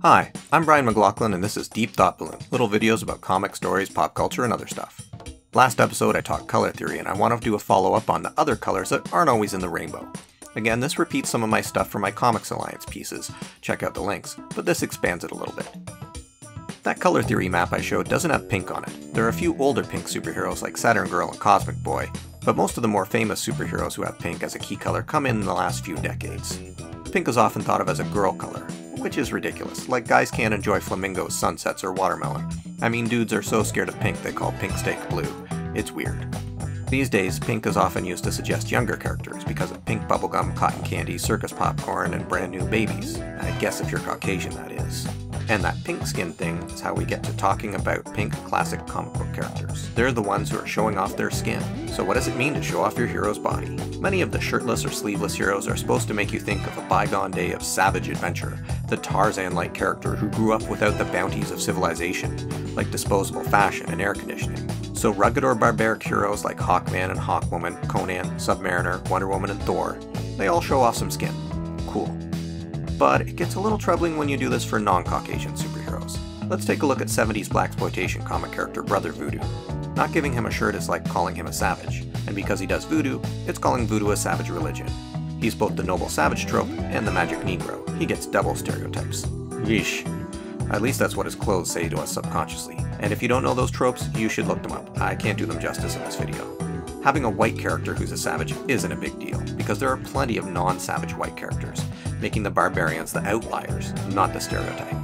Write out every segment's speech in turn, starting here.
Hi, I'm Brian McLachlan and this is Deep Thought Balloon, little videos about comic stories, pop culture, and other stuff. Last episode I talked color theory and I want to do a follow-up on the other colors that aren't always in the rainbow. Again, this repeats some of my stuff from my Comics Alliance pieces, check out the links, but this expands it a little bit. That color theory map I showed doesn't have pink on it. There are a few older pink superheroes like Saturn Girl and Cosmic Boy, but most of the more famous superheroes who have pink as a key color come in the last few decades. Pink is often thought of as a girl color, which is ridiculous, like guys can't enjoy flamingos, sunsets, or watermelon. I mean, dudes are so scared of pink they call pink steak blue. It's weird. These days, pink is often used to suggest younger characters because of pink bubblegum, cotton candy, circus popcorn, and brand new babies. I guess if you're Caucasian, that is. And that pink skin thing is how we get to talking about pink classic comic book characters. They're the ones who are showing off their skin. So what does it mean to show off your hero's body? Many of the shirtless or sleeveless heroes are supposed to make you think of a bygone day of savage adventure, the Tarzan-like character who grew up without the bounties of civilization, like disposable fashion and air conditioning. So rugged or barbaric heroes like Hawkman and Hawkwoman, Conan, Submariner, Wonder Woman, and Thor, they all show off some skin. Cool. But it gets a little troubling when you do this for non-Caucasian superheroes. Let's take a look at 70s blaxploitation comic character Brother Voodoo. Not giving him a shirt is like calling him a savage, and because he does voodoo, it's calling voodoo a savage religion. He's both the noble savage trope and the magic Negro. He gets double stereotypes. Yeesh. At least that's what his clothes say to us subconsciously. And if you don't know those tropes, you should look them up. I can't do them justice in this video. Having a white character who's a savage isn't a big deal, because there are plenty of non-savage white characters, making the barbarians the outliers, not the stereotype.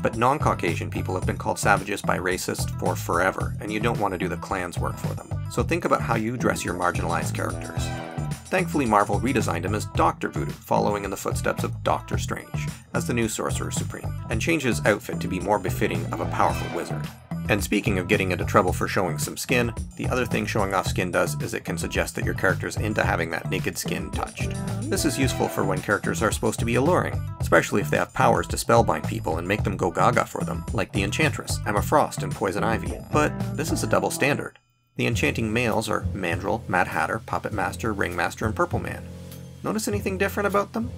But non-Caucasian people have been called savages by racists for forever, and you don't want to do the Klan's work for them. So think about how you dress your marginalized characters. Thankfully, Marvel redesigned him as Dr. Voodoo, following in the footsteps of Doctor Strange, as the new Sorcerer Supreme, and changed his outfit to be more befitting of a powerful wizard. And speaking of getting into trouble for showing some skin, the other thing showing off skin does is it can suggest that your character's into having that naked skin touched. This is useful for when characters are supposed to be alluring, especially if they have powers to spellbind people and make them go gaga for them, like the Enchantress, Emma Frost, and Poison Ivy. But this is a double standard. The enchanting males are Mandrill, Mad Hatter, Puppet Master, Ringmaster, and Purple Man. Notice anything different about them?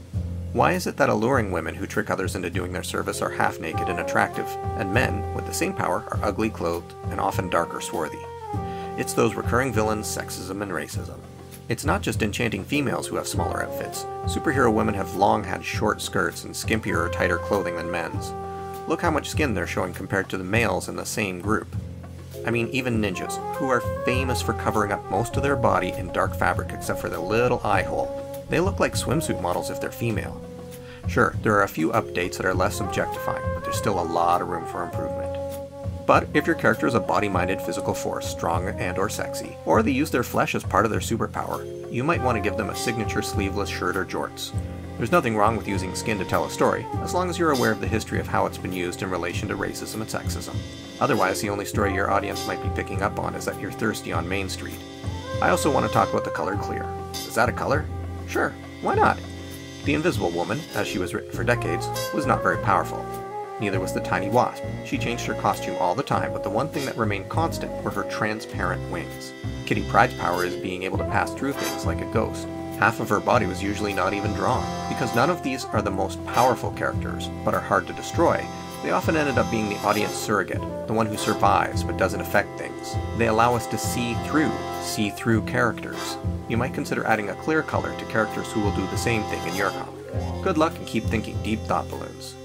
Why is it that alluring women who trick others into doing their service are half-naked and attractive, and men, with the same power, are ugly, clothed, and often dark or swarthy? It's those recurring villains, sexism, and racism. It's not just enchanting females who have smaller outfits. Superhero women have long had short skirts and skimpier or tighter clothing than men's. Look how much skin they're showing compared to the males in the same group. I mean, even ninjas, who are famous for covering up most of their body in dark fabric except for their little eye hole. They look like swimsuit models if they're female. Sure, there are a few updates that are less objectifying, but there's still a lot of room for improvement. But if your character is a body-minded physical force, strong and or sexy, or they use their flesh as part of their superpower, you might want to give them a signature sleeveless shirt or jorts. There's nothing wrong with using skin to tell a story, as long as you're aware of the history of how it's been used in relation to racism and sexism. Otherwise, the only story your audience might be picking up on is that you're thirsty on Main Street. I also want to talk about the color clear. Is that a color? Sure, why not? The Invisible Woman, as she was written for decades, was not very powerful. Neither was the Tiny Wasp. She changed her costume all the time, but the one thing that remained constant were her transparent wings. Kitty Pryde's power is being able to pass through things like a ghost. Half of her body was usually not even drawn. Because none of these are the most powerful characters, but are hard to destroy, they often ended up being the audience surrogate, the one who survives but doesn't affect things. They allow us to see through characters. You might consider adding a clear color to characters who will do the same thing in your comic. Good luck and keep thinking deep thought balloons.